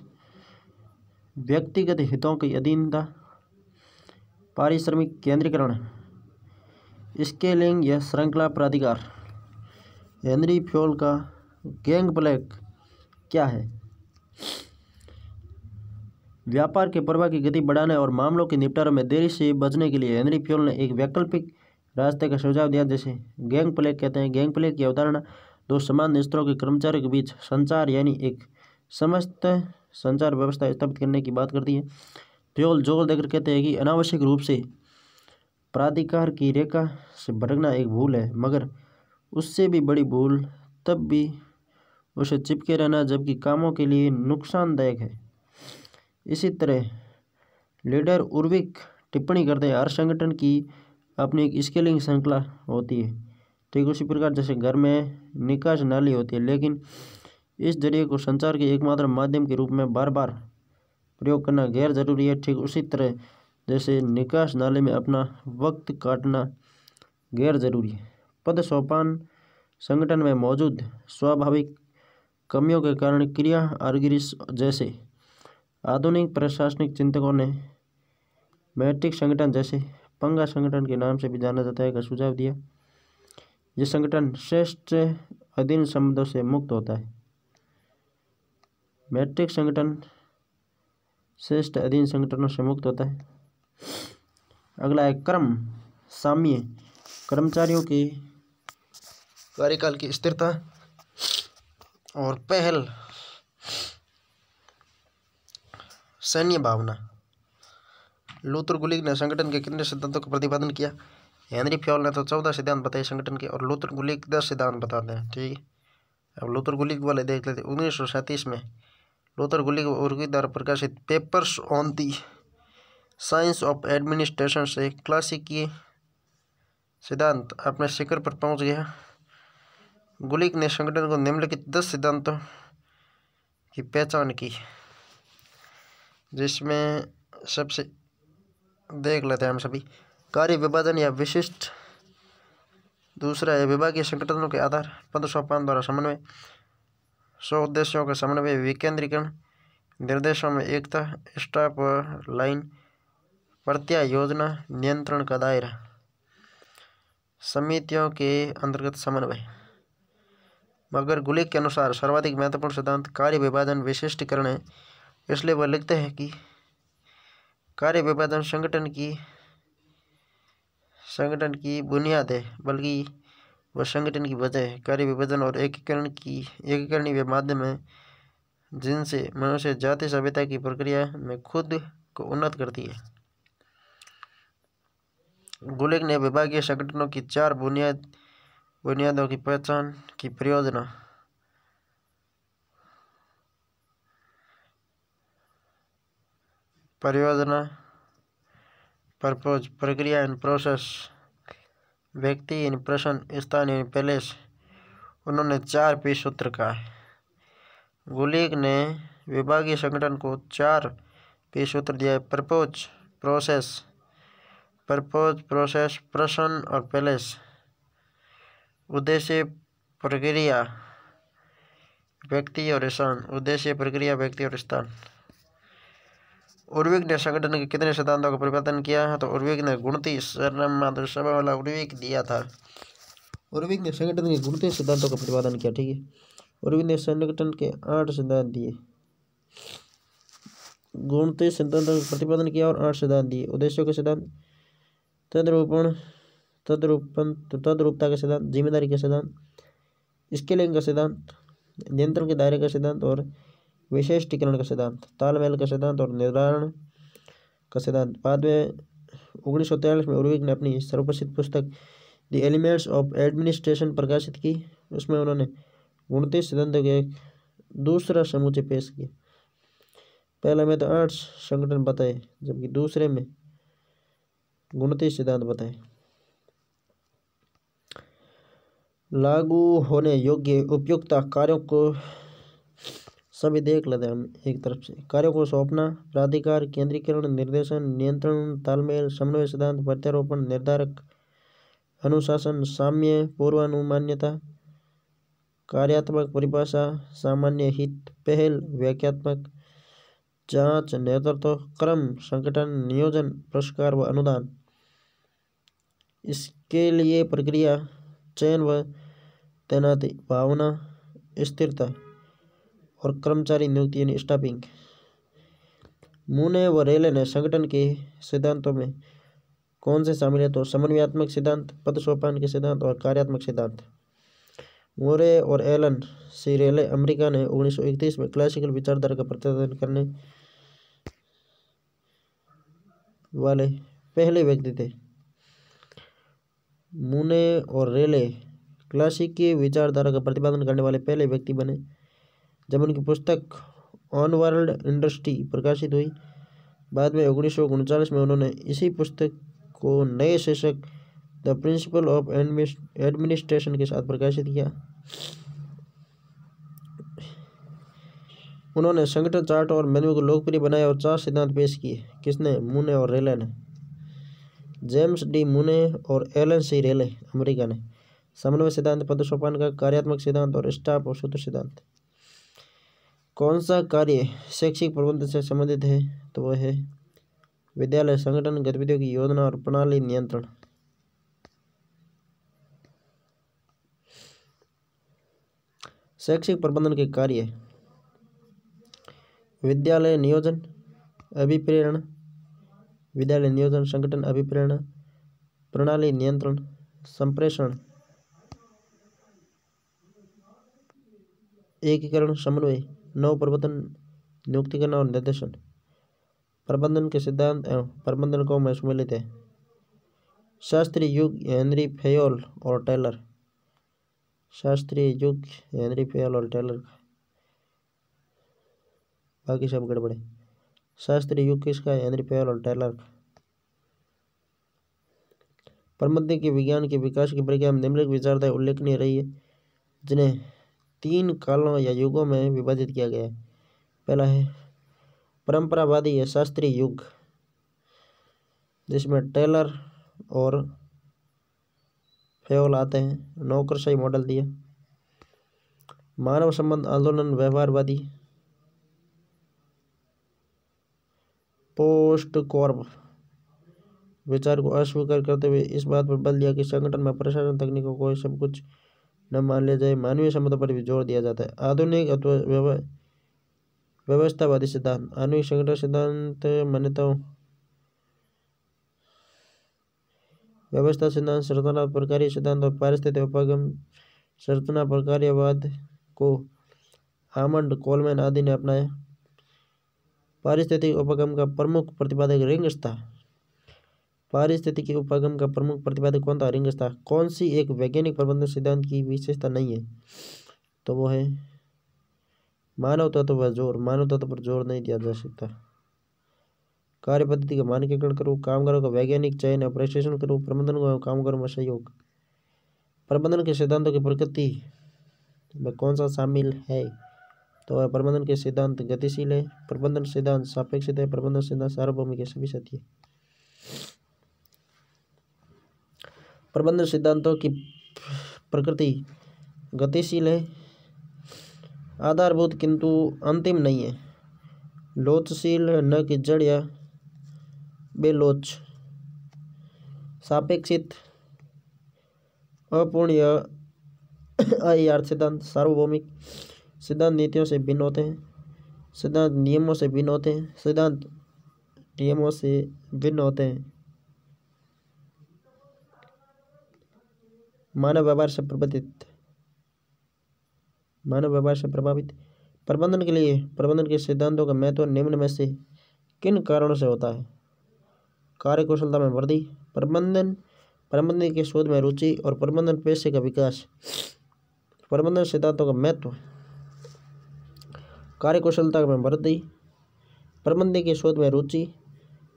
व्यक्तिगत हितों की अधीनता, पारिश्रमिक केंद्रीकरण, स्केलिंग या श्रृंखला प्राधिकार। हेनरी फ्योल का गैंग प्लैंक क्या है? व्यापार के प्रवाह की गति बढ़ाने और मामलों के निपटारे में देरी से बचने के लिए हेनरी फ्योल ने एक वैकल्पिक रास्ते का सुझाव दिया, जैसे गैंग प्लैंक कहते हैं। गैंग प्लैंक की अवधारणा दो समान स्तरों के कर्मचारियों के बीच संचार यानी एक समस्त संचार व्यवस्था स्थापित करने की बात करती है। फ्योल जोर देकर कहते हैं कि अनावश्यक रूप से प्राधिकार की रेखा से भटकना एक भूल है, मगर उससे भी बड़ी भूल तब भी उसे चिपके रहना जबकि कामों के लिए नुकसानदायक है। इसी तरह लीडर उर्विक टिप्पणी करते हैं, हर संगठन की अपनी एक स्केलिंग श्रृंखला होती है। ठीक उसी प्रकार जैसे घर में निकास नाली होती है, लेकिन इस जरिए को संचार के एकमात्र माध्यम के रूप में बार बार प्रयोग करना गैर जरूरी है। ठीक उसी तरह जैसे निकास नाले में अपना वक्त काटना गैर जरूरी है। पद सोपान संगठन में मौजूद स्वाभाविक कमियों के कारण क्रिया आर्गिरिस जैसे आधुनिक प्रशासनिक चिंतकों ने मैट्रिक्स संगठन, जैसे पंगा संगठन के नाम से भी जाना जाता है, का सुझाव दिया। यह संगठन श्रेष्ठ अधीन संबंधों से मुक्त होता है। मैट्रिक्स संगठन श्रेष्ठ अधीन संगठनों से मुक्त होता है। अगला है क्रम साम्य, कर्मचारियों के कार्यकाल की स्थिरता और पहल सैन्य भावना। लूथर गुलिग ने संगठन के कितने सिद्धांतों का प्रतिपादन किया? हेनरी फ्योल ने तो 14 सिद्धांत बताए संगठन के, और लूथर गुलिग 10 सिद्धांत बताते हैं। ठीक है, अब लूथर गुलिग वाले देख लेते। 1937 में लूथर गुलिग उर्गी द्वारा प्रकाशित papers on the science of administration से क्लासिकीय सिद्धांत अपने शिखर पर पहुंच गया। गुलिग ने संगठन को निम्नलिखित 10 सिद्धांतों की पहचान की, जिसमें सबसे देख लेते हैं हम सभी। कार्य विभाजन या विशिष्ट, दूसरा है विभागीय संगठनों के आधार, पद सोपान द्वारा समन्वय, 100 उद्देश्यों का समन्वय, विकेंद्रीकरण, निर्देशों में एकता, स्टाफ लाइन, प्रत्याय योजना, नियंत्रण का दायरा। समितियों के अंतर्गत समन्वय। मगर गुलिक के अनुसार सर्वाधिक महत्वपूर्ण सिद्धांत कार्य विभाजन विशिष्टीकरण है। इसलिए वह लिखते हैं कि कार्य विभाजन संगठन की बुनियाद है, बल्कि वह संगठन की वजह है। कार्य विभाजन और एकीकरण वे माध्यम है जिनसे मनुष्य जाति सभ्यता की प्रक्रिया में खुद को उन्नत करती है। गुलिक ने विभागीय संगठनों की 4 बुनियादों की पहचान की। परियोजना पर्पज, प्रक्रिया एंड प्रोसेस, व्यक्ति इन पर्सन, स्थान इन प्लेस। उन्होंने 4 P सूत्र कहा है। गुलिक ने विभागीय संगठन को 4 P सूत्र दिया है। पर्पज, प्रोसेस, पर्सन और प्लेस। उद्देश्य, प्रक्रिया, व्यक्ति और स्थान। उर्विक ने संगठन के कितने सिद्धांतों का प्रतिपादन किया है? तो उर्विक ने गुणती सर्वमात्र समय वाला उर्विक दिया था। उर्विक ने संगठन के गुणती सिद्धांतों का प्रतिपादन किया। ठीक है, उर्विक ने संगठन के 8 सिद्धांत दिए, गुणती सिद्धांतों का प्रतिपादन किया और 8 सिद्धांत दिए। उद्देश्यों के सिद्धांत, तद्रूपता का सिद्धांत, जिम्मेदारी का सिद्धांत, स्केलिंग का सिद्धांत, नियंत्रण के दायरे का सिद्धांत और विशिष्टीकरण का सिद्धांत, तालमेल का सिद्धांत और निर्धारण का सिद्धांत। बाद में 1943 में उर्विक ने अपनी सर्वप्रसिद्ध पुस्तक द एलिमेंट्स ऑफ एडमिनिस्ट्रेशन प्रकाशित की। उसमें उन्होंने गुणती सिद्धांतों के एक दूसरा समुच्चय पेश किया। पहले में तो 8 संगठन बताए, जबकि दूसरे में गुणती सिद्धांत बताए। लागू होने योग्य उपयुक्तता कार्यों को सभी देख लेते हैं हम एक तरफ से। कार्यों को सौंपना, प्राधिकार, केंद्रीकरण, निर्देशन, नियंत्रण, तालमेल, समन्वय सिद्धांत, प्रत्यारोपण, निर्धारक, अनुशासन, साम्य, पूर्वानुमान्यता, कार्यात्मक परिभाषा, सामान्य हित, पहल, व्याख्यात्मक, जांच, नेतृत्व, क्रम, संगठन, नियोजन, पुरस्कार व अनुदान। इसके लिए प्रक्रिया, चयन व तैनाती, भावना, स्थिरता और कर्मचारी नियुक्ति यानी स्टाफिंग। मूने व रेले ने संगठन के सिद्धांतों में कौन से शामिल है? तो समन्वयात्मक सिद्धांत, पद सोपान के सिद्धांत और कार्यात्मक सिद्धांत। मोरे और एलन सी रेले अमेरिका ने 1931 में क्लासिकल विचारधारा का प्रतिपादन करने वाले पहले व्यक्ति थे। मूने और रेले क्लासिकी विचारधारा का प्रतिपादन करने वाले पहले व्यक्ति बने जब उनकी पुस्तक ऑन वर्ल्ड इंडस्ट्री प्रकाशित हुई। बाद में 1939 में उन्होंने इसी पुस्तक को नए शीर्षक द प्रिंसिपल ऑफ एडमिनिस्ट्रेशन के साथ प्रकाशित किया। उन्होंने संगठन चार्ट और मेन्यू को लोकप्रिय बनाया और 4 सिद्धांत पेश किए। किसने? मूने और रेले ने। जेम्स डी मूने और एलन सी रेले अमेरिका ने। समन्वय सिद्धांत, पद सोपान का, कार्यात्मक सिद्धांत और स्टाफ और सूत्र सिद्धांत। कौन सा कार्य शैक्षिक प्रबंधन से संबंधित है? तो वह है विद्यालय संगठन गतिविधियों की योजना और प्रणाली नियंत्रण। शैक्षिक प्रबंधन के कार्य, विद्यालय नियोजन, अभिप्रेरण, विद्यालय नियोजन, संगठन अभिप्रेरणा, प्रणाली नियंत्रण, संप्रेषण, एकीकरण, समन्वय, नव प्रबंधन, नियुक्तिकरण और निर्देशन। प्रबंधन के सिद्धांत एवं प्रबंधन को में सम्मिलित है। शास्त्रीय युग हेनरी फेयोल और टेलर। शास्त्रीय युग हेनरी फेयोल और टेलर, बाकी सब गड़बड़े। शास्त्रीय युग किसका है? हेनरी फेयोल और टेलर। प्रबंधन के विज्ञान के विकास की प्रक्रिया में निम्नलिखित विचारधाराएं उल्लेखनीय रही है, जिन्हें 3 कालों या युगों में विभाजित किया गया है। पहला है परंपरावादी या शास्त्रीय युग, जिसमें टेलर और फेयोल आते हैं। नौकरशाही मॉडल दिया। मानव संबंध आंदोलन व्यवहारवादी, पोस्ट कॉर्ब विचार को अस्वीकार करते हुए इस बात पर बल दिया कि संगठन में प्रशासन तकनीकों को सब कुछ न मान लिया जाए। मानवीय क्षमता पर भी जोर दिया जाता है। आधुनिक अथवा व्यवस्थावादी सिद्धांत। आधुनिक संगठन सिद्धांत मान्यताओं व्यवस्था सिद्धांत, संरचना प्रकार्य सिद्धांत और पारिस्थितिक उपगम संरचना प्रकार्यवाद को हामंड, कोलमैन आदि ने अपनाया। पारिस्थितिक उपगम का प्रमुख प्रतिपादक रिंग्स था। पारिस्थितिकी उपगम का प्रमुख प्रतिपादक कौन था? रिंग्स था। कौन सी एक वैज्ञानिक प्रबंधन सिद्धांत की विशेषता नहीं है? तो वो है मानव तत्व पर जोर। मानव तत्व पर जोर नहीं दिया जा सकता। कार्य पद्धति का मानकीकरण करो, कामगारों का वैज्ञानिक चयन और प्रशिक्षण करो, प्रबंधन को कामगारों में सहयोग। प्रबंधन के सिद्धांतों की प्रकृति में कौन सा शामिल है? तो प्रबंधन के सिद्धांत गतिशील है, प्रबंधन सिद्धांत सापेक्षित है, प्रबंधन सिद्धांत सार्वभौमिक है। सभी सत्य है। प्रबंधन सिद्धांतों की प्रकृति गतिशील है, आधारभूत किंतु अंतिम नहीं है, लोचशील न कि जड़ या बेलोच, सापेक्षित, अपूर्ण या अयार्थ सिद्धांत, सार्वभौमिक। सिद्धांत नीतियों से भिन्न होते हैं, सिद्धांत नियमों से भिन्न होते हैं, सिद्धांत नियमों से भिन्न होते हैं। मानव व्यवहार से प्रभावित। प्रबंधन के लिए प्रबंधन के सिद्धांतों का महत्व निम्न में से किन कारणों से होता है? कार्यकुशलता में वृद्धि, प्रबंधन के शोध में रुचि और प्रबंधन पेशे का विकास। प्रबंधन सिद्धांतों का महत्व: कार्यकुशलता में वृद्धि, प्रबंधन के शोध में रुचि,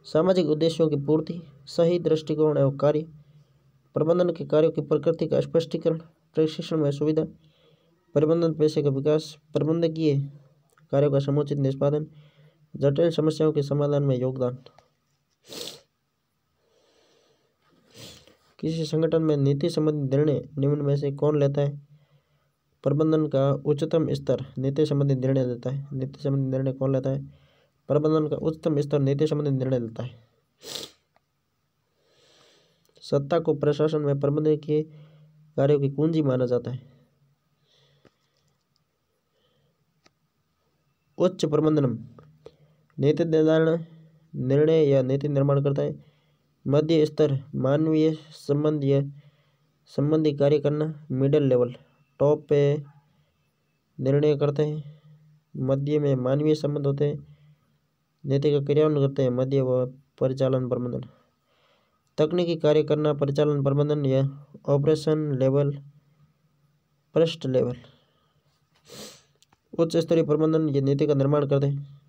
सामाजिक उद्देश्यों की पूर्ति, सही दृष्टिकोण एवं कार्य, प्रबंधन के कार्यों की प्रकृति का स्पष्टीकरण, प्रशिक्षण में सुविधा, प्रबंधन पेशे का विकास, प्रबंधकीय कार्यों का समुचित निष्पादन, जटिल समस्याओं के समाधान में योगदान। किसी संगठन में नीति संबंधी निर्णय निम्न में से कौन लेता है? प्रबंधन का उच्चतम स्तर नीति संबंधी निर्णय लेता है। नीति संबंधी निर्णय कौन लेता है? प्रबंधन का उच्चतम स्तर नीति संबंधी निर्णय लेता है। सत्ता को प्रशासन में प्रबंधन के कार्यों की कुंजी माना जाता है। उच्च प्रबंधन नीति निर्णय या नीति निर्माण करता है। मध्य स्तर मानवीय संबंधी कार्य करना। मिडिल लेवल टॉप पे निर्णय करते हैं, मध्य में मानवीय संबंध होते हैं, नीति का क्रियान्वयन करते हैं। मध्य व परिचालन प्रबंधन। तकनीकी कार्य करना परिचालन प्रबंधन या ऑपरेशन लेवल पृष्ठ लेवल। उच्च स्तरीय प्रबंधन ये नीति का निर्माण करते हैं,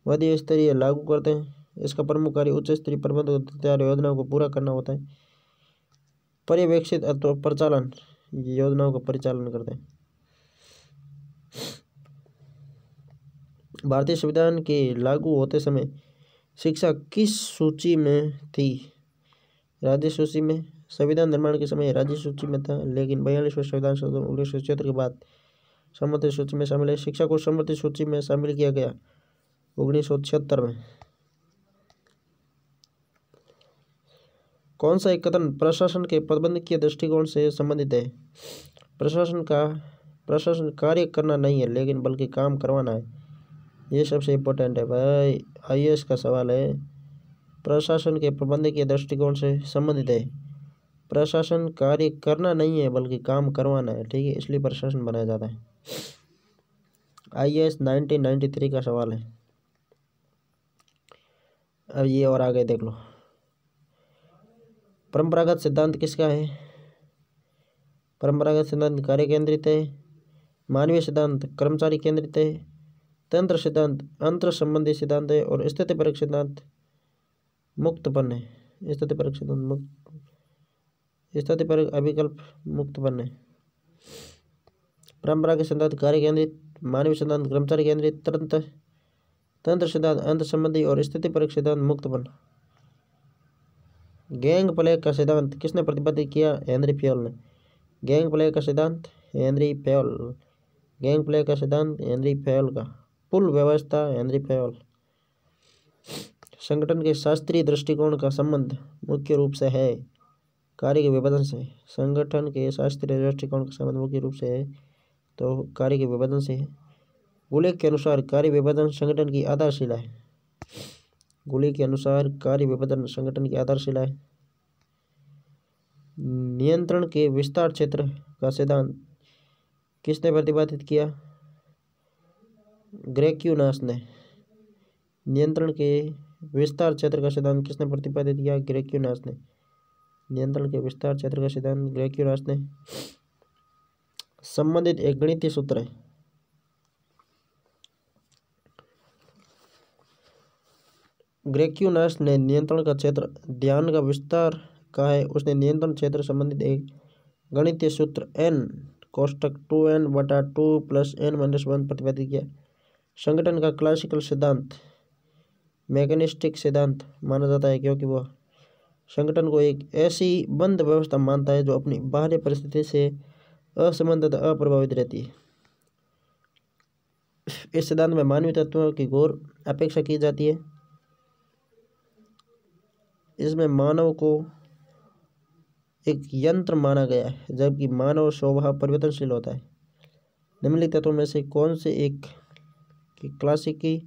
मध्य स्तरीय लागू करते हैं। इसका प्रमुख कार्य उच्च स्तरीय प्रबंधन तैयार योजनाओं को पूरा करना होता है। पर्यवेक्षित अथवा परिचालन योजनाओं का परिचालन करते हैं। भारतीय संविधान के लागू होते समय शिक्षा किस सूची में थी? राज्य सूची में। संविधान निर्माण के समय राज्य सूची में था, लेकिन 42वें संविधान संशोधन 1976 के बाद समवर्ती सूची में शामिल है। शिक्षा को समवर्ती सूची में शामिल किया गया 1976 में। कौन सा एक कथन प्रशासन के प्रबंधकीय दृष्टिकोण से संबंधित है? प्रशासन कार्य करना नहीं है, लेकिन बल्कि काम करवाना है। ये सबसे इम्पोर्टेंट है भाई, IAS का सवाल है। प्रशासन के प्रबंधकीय दृष्टिकोण से संबंधित है। प्रशासन कार्य करना नहीं है बल्कि काम करवाना है, ठीक है, इसलिए प्रशासन बनाया जाता है। IAS 1993 का सवाल है। अब ये और आगे देख लो। परंपरागत सिद्धांत किसका है? परंपरागत सिद्धांत कार्य केंद्रित है, मानवीय सिद्धांत कर्मचारी केंद्रित है, तंत्र सिद्धांत अंतर संबंधी सिद्धांत है और स्थितिपरक सिद्धांत मुक्तपन है। स्थितिपरक अभिकल्प मुक्तपन है। परंपरागत सिद्धांत कार्य केंद्रित, मानवीय सिद्धांत कर्मचारी केंद्रित, तंत्र सिद्धांत अंतर संबंधी और स्थितिपरक सिद्धांत मुक्तपन। गैंग प्लेग का सिद्धांत किसने प्रतिपादित किया? हेनरी फेयल ने। गैंग प्लेग का सिद्धांत हेनरी फेयल। गैंग प्लेग का सिद्धांत हेनरी फेयल का। पुल व्यवस्था हेनरी फेयल। संगठन के शास्त्रीय दृष्टिकोण का संबंध मुख्य रूप से है कार्य के विभाजन से। संगठन के शास्त्रीय दृष्टिकोण का संबंध मुख्य रूप से है तो कार्य के विभाजन से है। गुलेक के अनुसार कार्य विभाजन संगठन की आधारशिला है। गुलेक के अनुसार कार्य विभाजन संगठन की आधारशिला है। नियंत्रण के विस्तार क्षेत्र का सिद्धांत किसने प्रतिपादित किया? ग्रेक्यूनास ने। नियंत्रण के विस्तार क्षेत्र का सिद्धांत किसने प्रतिपादित किया? ग्रेक्यूनास ने। नियंत्रण के विस्तार क्षेत्र का सिद्धांत ग्रेक्यूनास ने। संबंधित एक गणितीय सूत्र है। ग्रेक्यूनास ने नियंत्रण का क्षेत्र ध्यान का विस्तार का है। उसने नियंत्रण क्षेत्र संबंधित एक गणितीय सूत्र n कोष्टक 2n/2 + n-1 प्रतिपादित किया। संगठन का क्लासिकल सिद्धांत मैकेनिस्टिक सिद्धांत माना जाता है क्योंकि वह संगठन को एक ऐसी बंद व्यवस्था मानता है जो अपनी बाहरी परिस्थिति से असंबद्ध तथा अप्रभावित रहती है। इस सिद्धांत में मानवीय तत्वों की घोर अपेक्षा की जाती है। इसमें मानव को एक यंत्र माना गया है जबकि मानव स्वभाव परिवर्तनशील होता है। निम्नलिखित तत्वों में से कौन से एक की क्लासिकी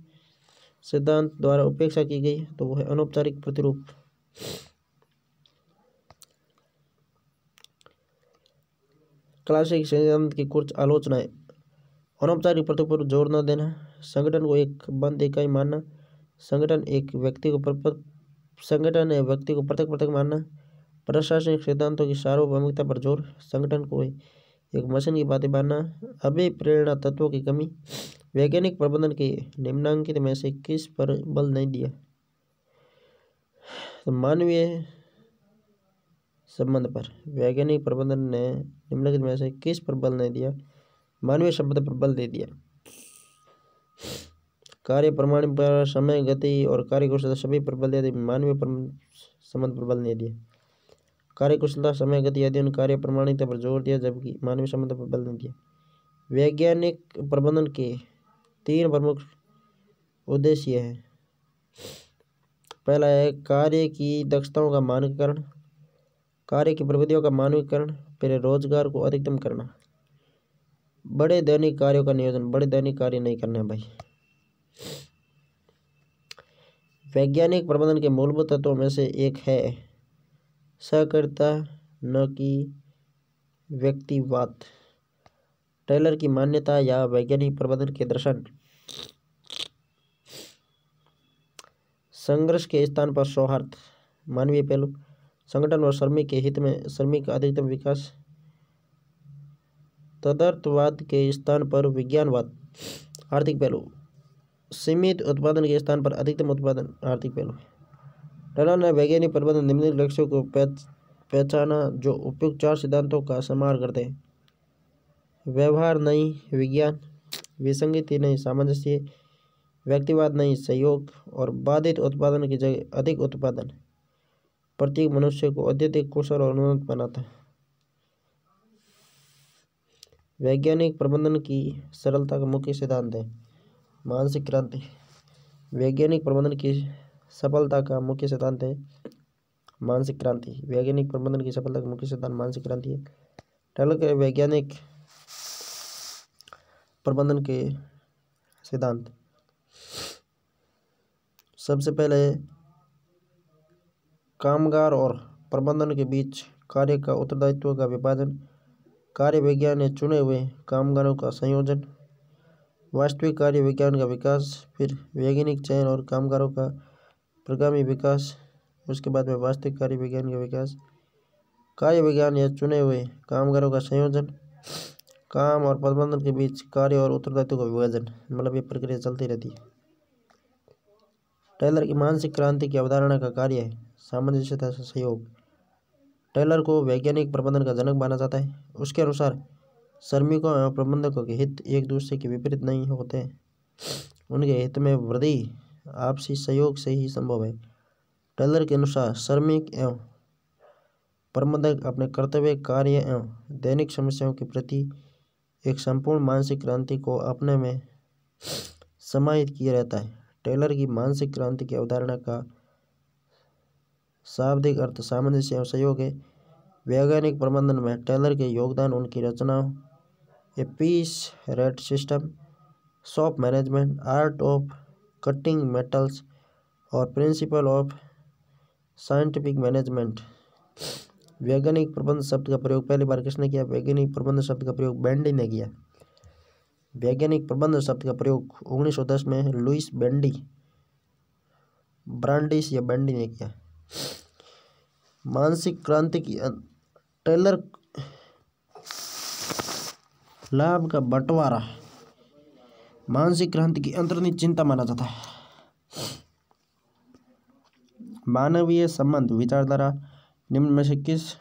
सिद्धांत द्वारा उपेक्षा की गई तो वह है अनौपचारिक प्रतिरूप। क्लासिक सिद्धांत की कुछ आलोचनाएं। अनौपचारिक प्रतिरूप पर जोर न देना, संगठन को एक बंद इकाई मानना, संगठन एक व्यक्ति को पृथक मानना, प्रशासनिक सिद्धांतों की सार्वभौमिकता पर जोर, संगठन को एक मशीन की भांति मानना, अभिप्रेरणा तत्वों की कमी, वैज्ञानिक प्रबंधन के निम्नांकित में से किस पर बल नहीं दिया? तो मानवीय संबंध पर। वैज्ञानिक प्रबंधन ने निम्नलिखित में से किस पर बल नहीं दिया? मानवीय संबंध पर बल दे दिया। कार्य प्रमाण पर, समय, गति और कार्यकुशलता सभी पर बल दिया, मानवीय संबंध पर बल नहीं दिया। कार्यकुशलता, समय, गति आदि उन कार्य प्रमाणिकता पर जोर दिया जबकि मानवीय संबंध पर बल नहीं दिया। वैज्ञानिक प्रबंधन के 3 प्रमुख उद्देश्य हैं। पहला है कार्य की दक्षताओं का मानकीकरण, कार्य की प्रविधियों का मानकीकरण, फिर रोजगार को अधिकतम करना। बड़े दैनिक कार्यों का नियोजन, बड़े दैनिक कार्य नहीं करना है भाई। वैज्ञानिक प्रबंधन के मूलभूत तत्वों में से एक है सहकारिता न कि व्यक्तिवाद। टेलर की मान्यता या वैज्ञानिक प्रबंधन के दर्शन। संघर्ष के स्थान पर सौहार्द, मानवीय पहलू। संगठन और श्रमिक के हित में श्रमिक का अधिकतम विकास। तदर्थवाद के स्थान पर विज्ञानवाद, आर्थिक पहलू। सीमित उत्पादन के स्थान पर अधिकतम उत्पादन, आर्थिक पहलू। टेलर ने वैज्ञानिक प्रबंधन निम्नलिखित लक्ष्यों को पहचाना जो उपयुक्त 4 सिद्धांतों का समाहार करते हैं। व्यवहार नहीं विज्ञान, विसंगति नहीं सामंजस्य, व्यक्तिवाद नहीं सहयोग और बाधित उत्पादन की जगह अधिक उत्पादन प्रत्येक मनुष्य को अत्यधिक कुशल और उन्नत बनाता है। वैज्ञानिक प्रबंधन की सरलता का मुख्य सिद्धांत है मानसिक क्रांति। वैज्ञानिक प्रबंधन की सफलता का मुख्य सिद्धांत है मानसिक क्रांति। वैज्ञानिक प्रबंधन की सफलता का मुख्य सिद्धांत मानसिक क्रांति है। टेलर के वैज्ञानिक प्रबंधन के सिद्धांत। सबसे पहले कामगार और प्रबंधन के बीच कार्य का उत्तरदायित्व का विभाजन, कार्य विज्ञान या चुने हुए कामगारों का संयोजन, वास्तविक कार्य विज्ञान का विकास, फिर वैज्ञानिक चयन और कामगारों का प्रगामी विकास, उसके बाद में वास्तविक कार्य विज्ञान का विकास, कार्य विज्ञान या चुने हुए कामगारों का संयोजन, काम और प्रबंधन के बीच कार्य और उत्तरदायित्व का विभाजन। मतलब ये प्रक्रिया चलती रहती है। टेलर की मानसिक क्रांति की अवधारणा का कार्य है सामंजस्यता से सहयोग। टेलर को वैज्ञानिक प्रबंधन का जनक माना जाता है। उसके अनुसार श्रमिकों एवं प्रबंधकों के हित एक दूसरे के विपरीत नहीं होते, उनके हित में वृद्धि आपसी सहयोग से ही संभव है। टेलर के अनुसार श्रमिक एवं प्रबंधक अपने कर्तव्य, कार्य एवं दैनिक समस्याओं के प्रति एक संपूर्ण मानसिक क्रांति को अपने में समाहित किया रहता है। टेलर की मानसिक क्रांति की अवधारणा का शाब्दिक अर्थ सामंजस्य एवं सहयोग है। वैज्ञानिक प्रबंधन में टेलर के योगदान उनकी रचनाओं a piece rate system, shop management, art of cutting metals और प्रिंसिपल ऑफ साइंटिफिक मैनेजमेंट। वैज्ञानिक प्रबंध शब्द का प्रयोग पहली बार किसने किया? वैज्ञानिक प्रबंध शब्द का प्रयोग बेंडी ने किया। वैज्ञानिक प्रबंध शब्द का प्रयोग 1910 में लुइस बेंडी ब्रांडिस या बेंडी ने किया। मानसिक क्रांति की टेलर लाभ का बंटवारा मानसिक क्रांति की अंतर्निहित चिंता माना जाता है। मानवीय संबंध विचारधारा निम्न में से किस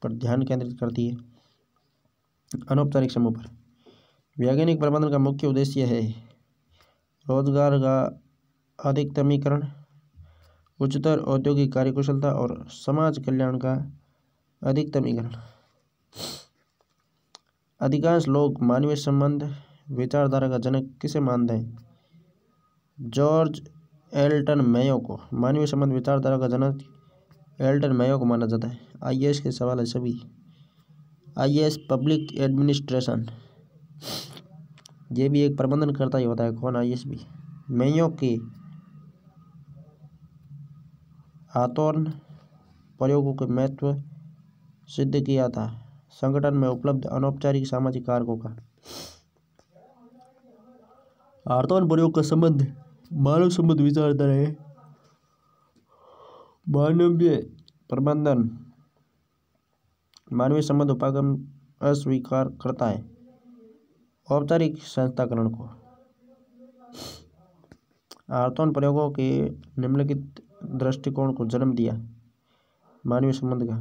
पर ध्यान केंद्रित करती है? अनौपचारिक समूह पर। वैज्ञानिक प्रबंधन का मुख्य उद्देश्य है रोजगार का अधिकतमीकरण, उच्चतर औद्योगिक कार्यकुशलता और समाज कल्याण का अधिकतमीकरण। अधिकांश लोग मानवीय संबंध विचारधारा का जनक किसे मानते हैं? जॉर्ज एल्टन मेयो को मानवीय संबंध विचारधारा का जनक एल्टन मेयो को माना जाता है। आईएएस के सवाल है सभी। आईएएस पब्लिक एडमिनिस्ट्रेशन, ये भी एक प्रबंधनकर्ता ही होता है। कौन? आईएएस भी। मेयो के हाथोर्न प्रयोगों के महत्व सिद्ध किया था संगठन में उपलब्ध अनौपचारिक सामाजिक कारकों का। हाथोर्न प्रयोग का संबंध मानव संबंध विचारधारा है। मानवीय प्रबंधन मानवीय संबंध उपागम अस्वीकार करता है औपचारिक संस्थाकरण को। हाथोर्न प्रयोगों के निम्नलिखित दृष्टिकोण को जन्म दिया। मानवीय संबंध का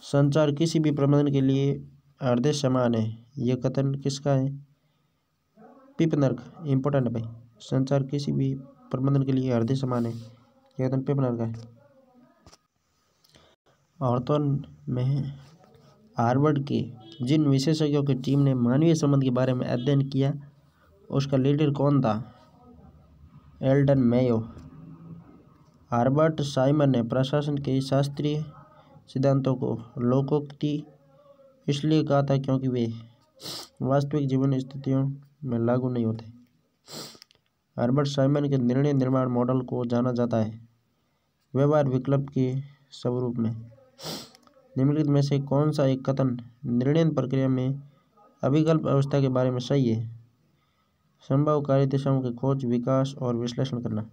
संचार किसी भी प्रबंधन के लिए हृदय समान है। यह कथन किसका है? पिपनर का। इम्पोर्टेंट है भाई। संचार किसी भी प्रबंधन के लिए हृदय समान है, यह कथन पिपनर का है। हाथोर्न में हार्वर्ड के जिन विशेषज्ञों की टीम ने मानवीय संबंध के बारे में अध्ययन किया उसका लीडर कौन था? Elton Mayo. हर्बर्ट साइमन ने प्रशासन के शास्त्रीय सिद्धांतों को लोकोक्ति इसलिए कहा था क्योंकि वे वास्तविक जीवन स्थितियों में लागू नहीं होते। हर्बर्ट साइमन के निर्णय निर्माण मॉडल को जाना जाता है व्यवहार विकल्प के स्वरूप में। निम्नलिखित में से कौन सा एक कथन निर्णय प्रक्रिया में अभिकल्प अवस्था के बारे में सही है? संभव कार्य दिशाओं की खोज, विकास और विश्लेषण करना।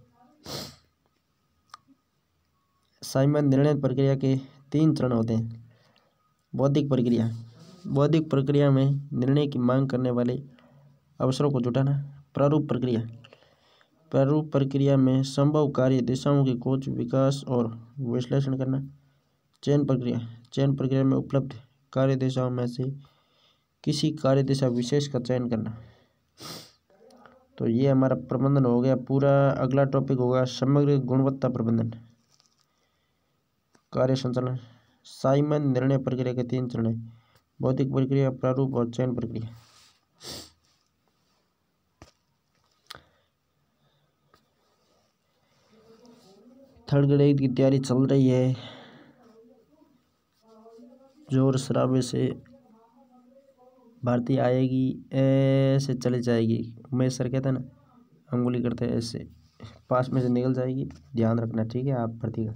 साइमन निर्णय प्रक्रिया के 3 चरण होते हैं। बौद्धिक प्रक्रिया, बौद्धिक प्रक्रिया में निर्णय की मांग करने वाले अवसरों को जुटाना। प्रारूप प्रक्रिया, प्रारूप प्रक्रिया में संभव कार्य दिशाओं की खोज, विकास और विश्लेषण करना। चयन प्रक्रिया, चयन प्रक्रिया में उपलब्ध कार्य दिशाओं में से किसी कार्य दिशा विशेष का चयन करना। तो ये हमारा प्रबंधन हो गया पूरा। अगला टॉपिक होगा समग्र गुणवत्ता प्रबंधन, कार्य संचालन। साइमन निर्णय प्रक्रिया के 3 चरण हैं: बौद्धिक प्रक्रिया, प्रारूप और चयन प्रक्रिया। थर्ड ग्रेड की तैयारी चल रही है जोर शराबे से। भारतीय आएगी ऐसे चली जाएगी। उमेश सर कहते हैं ना, अंगुली करते हैं ऐसे, पास में से निकल जाएगी। ध्यान रखना, ठीक है आप भर्ती का।